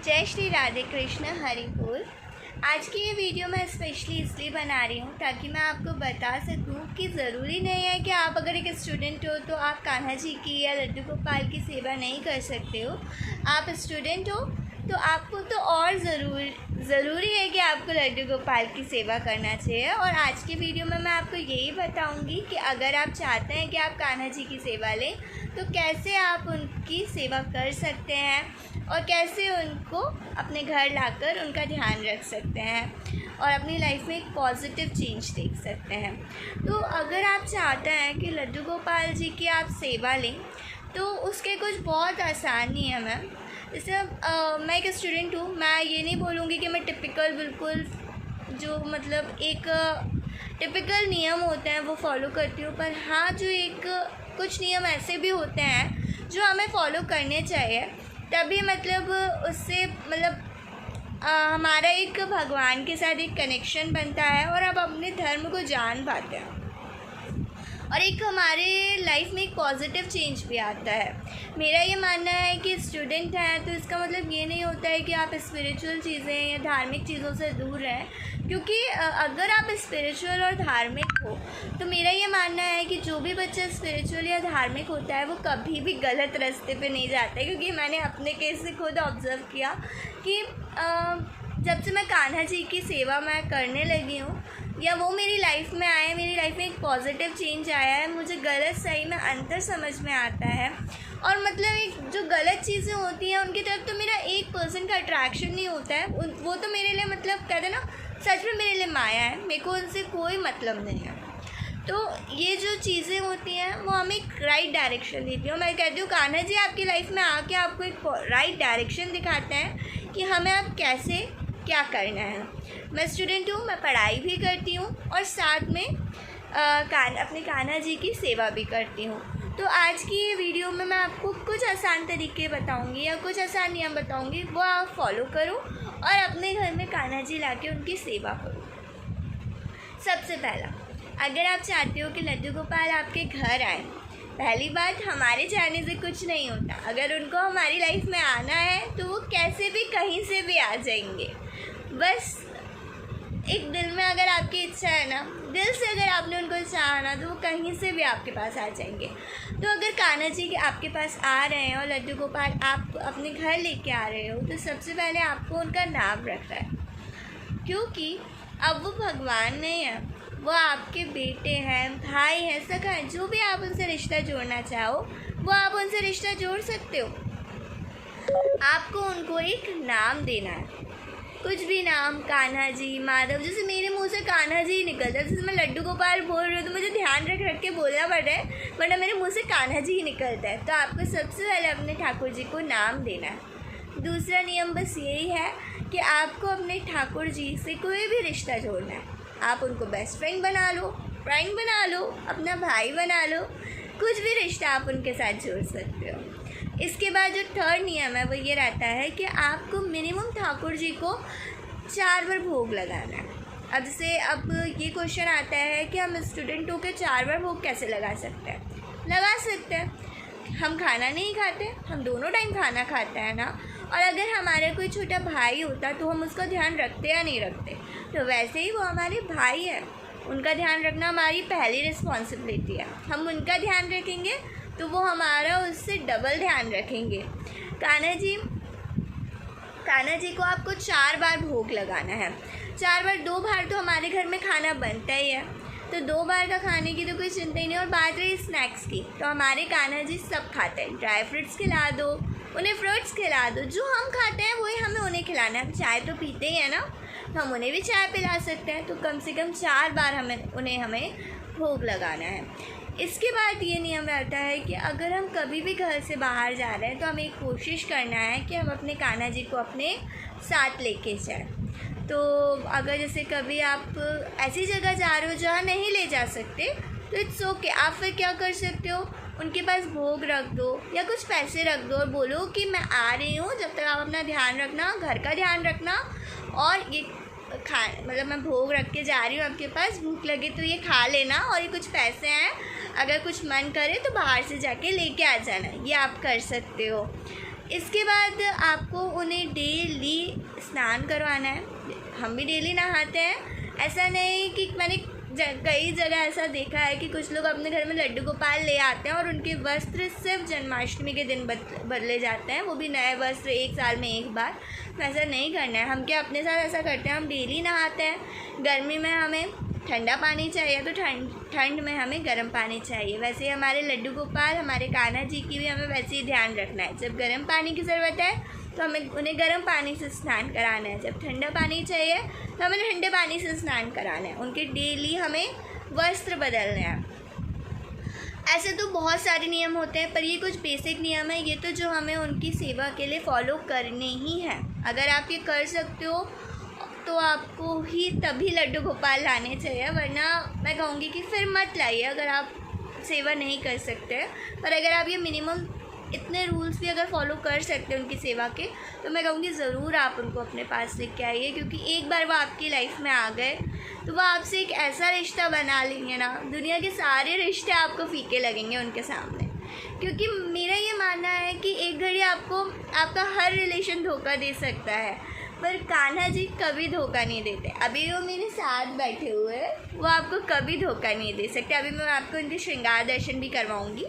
जय श्री राधे कृष्ण हरि बोल। आज की ये वीडियो मैं स्पेशली इसलिए बना रही हूँ ताकि मैं आपको बता सकूँ कि ज़रूरी नहीं है कि आप अगर एक स्टूडेंट हो तो आप कान्हा जी की या लड्डू गोपाल की सेवा नहीं कर सकते हो। आप स्टूडेंट हो तो आपको तो और ज़रूरी है कि आपको लड्डू गोपाल की सेवा करना चाहिए। और आज की वीडियो में मैं आपको यही बताऊंगी कि अगर आप चाहते हैं कि आप कान्हा जी की सेवा लें तो कैसे आप उनकी सेवा कर सकते हैं और कैसे उनको अपने घर लाकर उनका ध्यान रख सकते हैं और अपनी लाइफ में एक पॉजिटिव चेंज देख सकते हैं। तो अगर आप चाहते हैं कि लड्डू गोपाल जी की आप सेवा लें तो उसके कुछ बहुत आसान नियम हैं। जैसे मैं एक स्टूडेंट हूँ, मैं ये नहीं बोलूँगी कि मैं टिपिकल बिल्कुल जो मतलब एक टिपिकल नियम होते हैं वो फॉलो करती हूँ, पर हाँ जो एक कुछ नियम ऐसे भी होते हैं जो हमें फॉलो करने चाहिए, तभी मतलब उससे मतलब हमारा एक भगवान के साथ एक कनेक्शन बनता है और आप अपने धर्म को जान पाते हैं और एक हमारे लाइफ में एक पॉजिटिव चेंज भी आता है। मेरा ये मानना है कि स्टूडेंट हैं तो इसका मतलब ये नहीं होता है कि आप स्पिरिचुअल चीज़ें या धार्मिक चीज़ों से दूर रहें, क्योंकि अगर आप स्पिरिचुअल और धार्मिक हो तो मेरा ये मानना है कि जो भी बच्चा स्पिरिचुअल या धार्मिक होता है वो कभी भी गलत रास्ते पे नहीं जाता है। क्योंकि मैंने अपने केस से खुद ऑब्ज़र्व किया कि जब से मैं कान्हा जी की सेवा मैं करने लगी हूँ या वो मेरी लाइफ में आए, मेरी लाइफ में एक पॉजिटिव चेंज आया है, मुझे गलत सही में अंतर समझ में आता है। और मतलब एक जो गलत चीज़ें होती हैं उनकी तरफ तो मेरा 1% का अट्रैक्शन नहीं होता है। वो तो मेरे लिए मतलब कहते हैं ना, सच में मेरे लिए माया है, मेरे को उनसे कोई मतलब नहीं है। तो ये जो चीज़ें होती हैं वो हमें एक राइट डायरेक्शन देती हैं। मैं कहती हूँ कान्हा जी आपकी लाइफ में आके आपको एक राइट डायरेक्शन दिखाते हैं कि हमें अब कैसे क्या करना है। मैं स्टूडेंट हूँ, मैं पढ़ाई भी करती हूँ और साथ में अपने कान्हा जी की सेवा भी करती हूँ। तो आज की ये वीडियो में मैं आपको कुछ आसान तरीके बताऊँगी या कुछ आसान नियम बताऊँगी, वो आप फॉलो करो और अपने घर में कान्हा जी लाके उनकी सेवा करो। सबसे पहला, अगर आप चाहते हो कि लड्डू गोपाल आपके घर आए, पहली बात हमारे चाहने से कुछ नहीं होता। अगर उनको हमारी लाइफ में आना है तो वो कैसे भी कहीं से भी आ जाएंगे। बस एक दिल में अगर आपकी इच्छा है ना, दिल से अगर आपने उनको चाहा ना, तो वो कहीं से भी आपके पास आ जाएंगे। तो अगर कान्हा जी के आपके पास आ रहे हैं और लड्डू गोपाल आप अपने घर लेके आ रहे हो तो सबसे पहले आपको उनका नाम रखना है, क्योंकि अब वो भगवान नहीं है, वो आपके बेटे हैं, भाई हैं, सगा हैं। जो भी आप उनसे रिश्ता जोड़ना चाहो वो आप उनसे रिश्ता जोड़ सकते हो। आपको उनको एक नाम देना है, कुछ भी नाम, कान्हा जी, माधव। जैसे मेरे मुंह से कान्हा जी निकलता है, जैसे मैं लड्डू गोपाल बोल रही हूँ तो मुझे ध्यान रख के बोलना पड़ रहा है, वरना मेरे मुंह से कान्हा जी ही निकलता है। तो आपको सबसे पहले अपने ठाकुर जी को नाम देना है। दूसरा नियम बस यही है कि आपको अपने ठाकुर जी से कोई भी रिश्ता जोड़ना है। आप उनको बेस्ट फ्रेंड बना लो, अपना भाई बना लो, कुछ भी रिश्ता आप उनके साथ जोड़ सकते हो। इसके बाद जो थर्ड नियम है वो ये रहता है कि आपको मिनिमम ठाकुर जी को 4 बार भोग लगाना है। अब ये क्वेश्चन आता है कि हम स्टूडेंट होकर 4 बार भोग कैसे लगा सकते हैं। हम खाना नहीं खाते, हम दोनों टाइम खाना खाते हैं ना। और अगर हमारा कोई छोटा भाई होता तो हम उसका ध्यान रखते या नहीं रखते, तो वैसे ही वो हमारे भाई है, उनका ध्यान रखना हमारी पहली रिस्पॉन्सिबिलिटी है। हम उनका ध्यान रखेंगे तो वो हमारा उससे डबल ध्यान रखेंगे। कान्हा जी को आपको 4 बार भोग लगाना है। 4 बार, 2 बार तो हमारे घर में खाना बनता ही है, तो 2 बार का खाने की तो कोई चिंता ही नहीं। और बात रही स्नैक्स की, तो हमारे कान्हा जी सब खाते हैं। ड्राई फ्रूट्स खिला दो, उन्हें फ्रूट्स खिला दो, जो हम खाते हैं वही हमें उन्हें खिलाना है। चाय तो पीते ही है ना, तो हम उन्हें भी चाय पिला सकते हैं। तो कम से कम 4 बार हमें भोग लगाना है। इसके बाद ये नियम रहता है कि अगर हम कभी भी घर से बाहर जा रहे हैं तो हमें कोशिश करना है कि हम अपने कान्हा जी को अपने साथ लेके जाएं। तो अगर जैसे कभी आप ऐसी जगह जा रहे हो जहाँ नहीं ले जा सकते तो इट्स ओके, आप फिर क्या कर सकते हो, उनके पास भोग रख दो या कुछ पैसे रख दो और बोलो कि मैं आ रही हूँ, जब तक आप अपना ध्यान रखना, घर का ध्यान रखना, और ये मतलब मैं भोग रख के जा रही हूँ, आपके पास भूख लगे तो ये खा लेना, और ये कुछ पैसे हैं, अगर कुछ मन करे तो बाहर से जाके लेके आ जाना। ये आप कर सकते हो। इसके बाद आपको उन्हें डेली स्नान करवाना है। हम भी डेली नहाते हैं, ऐसा नहीं कि मैंने कई जगह ऐसा देखा है कि कुछ लोग अपने घर में लड्डू गोपाल ले आते हैं और उनके वस्त्र सिर्फ जन्माष्टमी के दिन बदले जाते हैं, वो भी नए वस्त्र 1 साल में 1 बार। तो ऐसा नहीं करना है। हम क्या अपने साथ ऐसा करते हैं, हम डेली नहाते हैं। गर्मी में हमें ठंडा पानी चाहिए तो ठंड में हमें गर्म पानी चाहिए। वैसे ही हमारे लड्डू गोपाल, हमारे कान्हा जी की भी हमें वैसे ही ध्यान रखना है। जब गर्म पानी की ज़रूरत है तो हमें उन्हें गर्म पानी से स्नान कराना है। जब ठंडा पानी चाहिए तो हमें ठंडे पानी से स्नान कराना है। उनके डेली हमें वस्त्र बदलने हैं। ऐसे तो बहुत सारे नियम होते हैं, पर ये कुछ बेसिक नियम है, ये तो जो हमें उनकी सेवा के लिए फॉलो करने ही हैं। अगर आप ये कर सकते हो तो आपको ही तभी लड्डू गोपाल लाने चाहिए, वरना मैं कहूँगी कि फिर मत लाइए अगर आप सेवा नहीं कर सकते। पर अगर आप ये मिनिमम इतने रूल्स भी अगर फॉलो कर सकते हैं उनकी सेवा के, तो मैं कहूँगी ज़रूर आप उनको अपने पास लेके आइए, क्योंकि एक बार वो आपकी लाइफ में आ गए तो वो आपसे एक ऐसा रिश्ता बना लेंगे ना, दुनिया के सारे रिश्ते आपको फीके लगेंगे उनके सामने। क्योंकि मेरा ये मानना है कि एक घड़ी आपको आपका हर रिलेशन धोखा दे सकता है, पर कान्हा जी कभी धोखा नहीं देते। अभी वो मेरे साथ बैठे हुए हैं, वो आपको कभी धोखा नहीं दे सकते। अभी मैं आपको उनके श्रृंगार दर्शन भी करवाऊँगी।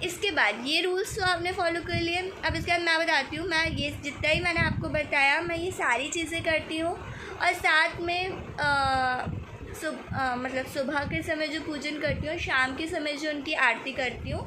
इसके बाद ये रूल्स तो आपने फॉलो कर लिए। अब इसके बाद मैं बताती हूँ, मैं ये जितना ही मैंने आपको बताया मैं ये सारी चीज़ें करती हूँ। और साथ में मतलब सुबह के समय जो पूजन करती हूँ, शाम के समय जो उनकी आरती करती हूँ,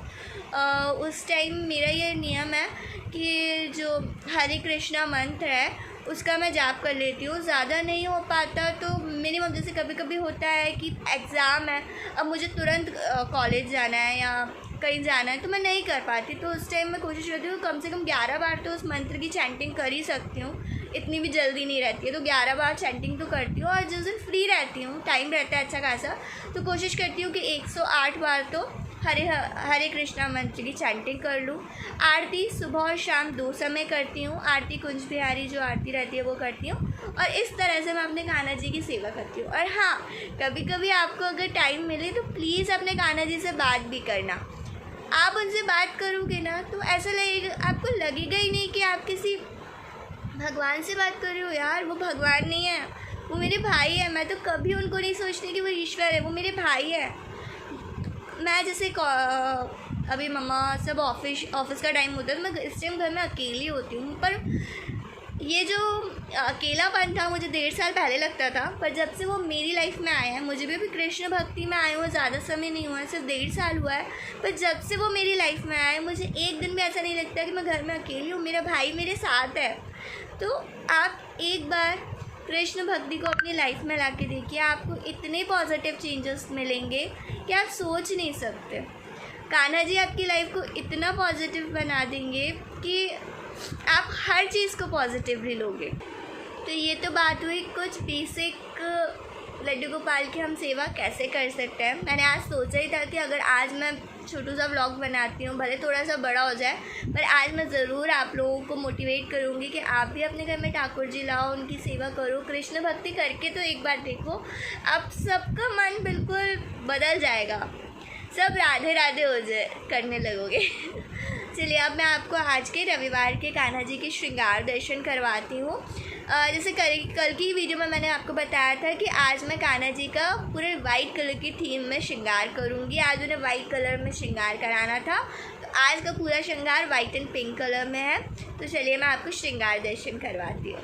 उस टाइम मेरा ये नियम है कि जो हरे कृष्णा मंत्र है उसका मैं जाप कर लेती हूँ। ज़्यादा नहीं हो पाता तो मिनिमम, जैसे कभी कभी होता है कि एग्ज़ाम है, अब मुझे तुरंत कॉलेज जाना है या कहीं जाना है तो मैं नहीं कर पाती, तो उस टाइम मैं कोशिश करती हूँ कम से कम 11 बार तो उस मंत्र की चैंटिंग कर ही सकती हूँ। इतनी भी जल्दी नहीं रहती है तो 11 बार चैंटिंग तो करती हूँ। और जिस दिन फ्री रहती हूँ, टाइम रहता है अच्छा खासा, तो कोशिश करती हूँ कि 108 बार तो हरे कृष्णा मंत्र की चैंटिंग कर लूँ। आरती सुबह और शाम 2 समय करती हूँ। आरती कुंज बिहारी जो आरती रहती है वो करती हूँ, और इस तरह से मैं अपने कान्हा जी की सेवा करती हूँ। और हाँ, कभी कभी आपको अगर टाइम मिले तो प्लीज़ अपने कान्हा जी से बात भी करना। आप उनसे बात करोगे ना तो ऐसा लगेगा, आपको लगेगा ही नहीं कि आप किसी भगवान से बात कर रहे हो। यार वो भगवान नहीं है, वो मेरे भाई है। मैं तो कभी उनको नहीं सोचती कि वो ईश्वर है, वो मेरे भाई है। मैं जैसे अभी मम्मा सब ऑफिस का टाइम होता है तो मैं इस टाइम घर में अकेली होती हूँ, पर ये जो अकेलापन था मुझे 1.5 साल पहले लगता था, पर जब से वो मेरी लाइफ में आया है, मुझे भी अभी कृष्ण भक्ति में आए हुए ज़्यादा समय नहीं हुआ है, सिर्फ 1.5 साल हुआ है, पर जब से वो मेरी लाइफ में आया है मुझे एक दिन भी ऐसा नहीं लगता कि मैं घर में अकेली हूँ, मेरा भाई मेरे साथ है। तो आप एक बार कृष्ण भक्ति को अपनी लाइफ में ला के देखिए, आपको इतने पॉजिटिव चेंजेस मिलेंगे कि आप सोच नहीं सकते। कान्हा जी आपकी लाइफ को इतना पॉजिटिव बना देंगे कि आप हर चीज़ को पॉजिटिवली लोगे। तो ये तो बात हुई कुछ बेसिक लड्डू गोपाल की हम सेवा कैसे कर सकते हैं। मैंने आज सोचा ही था कि अगर आज मैं छोटू सा व्लॉग बनाती हूँ, भले थोड़ा सा बड़ा हो जाए, पर आज मैं ज़रूर आप लोगों को मोटिवेट करूँगी कि आप भी अपने घर में ठाकुर जी लाओ, उनकी सेवा करो, कृष्ण भक्ति करके तो एक बार देखो, आप सबका मन बिल्कुल बदल जाएगा, सब राधे राधे हो जाए करने लगोगे। चलिए अब मैं आपको आज के रविवार के कान्हा जी के श्रृंगार दर्शन करवाती हूँ। जैसे कल की वीडियो में मैंने आपको बताया था कि आज मैं कान्हा जी का पूरे वाइट कलर की थीम में श्रृंगार करूँगी। आज उन्हें वाइट कलर में श्रृंगार कराना था, तो आज का पूरा श्रृंगार वाइट एंड पिंक कलर में है। तो चलिए मैं आपको श्रृंगार दर्शन करवाती हूँ।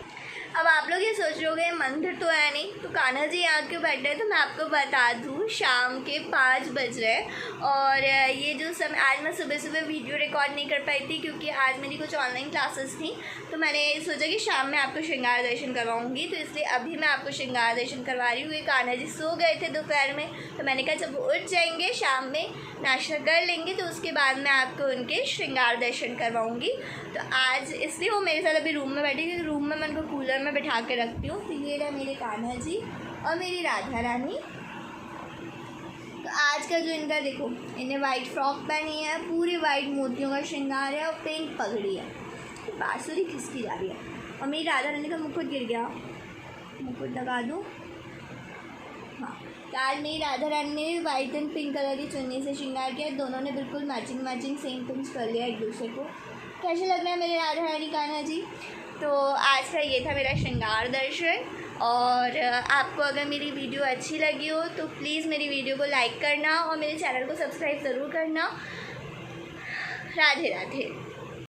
अब आप लोग ये सोच रहे होंगे मंदिर तो है नहीं, तो कान्हा जी यहाँ क्यों बैठे हैं, तो मैं आपको बता दूँ, शाम के 5 बज रहे और ये जो समय, आज मैं सुबह सुबह वीडियो रिकॉर्ड नहीं कर पाई थी क्योंकि आज मेरी कुछ ऑनलाइन क्लासेस थी, तो मैंने सोचा कि शाम में आपको श्रृंगार दर्शन करवाऊँगी, तो इसलिए अभी मैं आपको श्रृंगार दर्शन करवा रही हूँ। ये कान्हा जी सो गए थे दोपहर में, तो मैंने कहा जब वो उठ जाएंगे शाम में नाश्ता कर लेंगे तो उसके बाद मैं आपको उनके श्रृंगार दर्शन करवाऊँगी। तो आज इसलिए वो मेरे साथ अभी रूम में बैठे, क्योंकि रूम में मैं उनको कूलर में बैठा के रखती हूँ। तो ये रहा मेरे कान्हा जी और मेरी राधा रानी। तो आज का जो इनका देखो, इन्हें वाइट फ्रॉक पहनी है, पूरी वाइट मोतियों का श्रृंगार है और पिंक पगड़ी है, तो बांसुरी खिसकी जा रही है। और मेरी राधा रानी का मुकुट गिर गया, मुकुट लगा दूँ। हाँ, तो आज मेरी राधा रानी ने भी वाइट एंड पिंक कलर की चुन्नी से श्रृंगार किया, दोनों ने बिल्कुल मैचिंग सेम पिंच कर लिया एक दूसरे को। कैसे लग रहा है मेरे राधा रानी कान्हा जी। तो आज आज का ये था मेरा श्रृंगार दर्शन। और आपको अगर मेरी वीडियो अच्छी लगी हो तो प्लीज़ मेरी वीडियो को लाइक करना और मेरे चैनल को सब्सक्राइब ज़रूर करना। राधे राधे।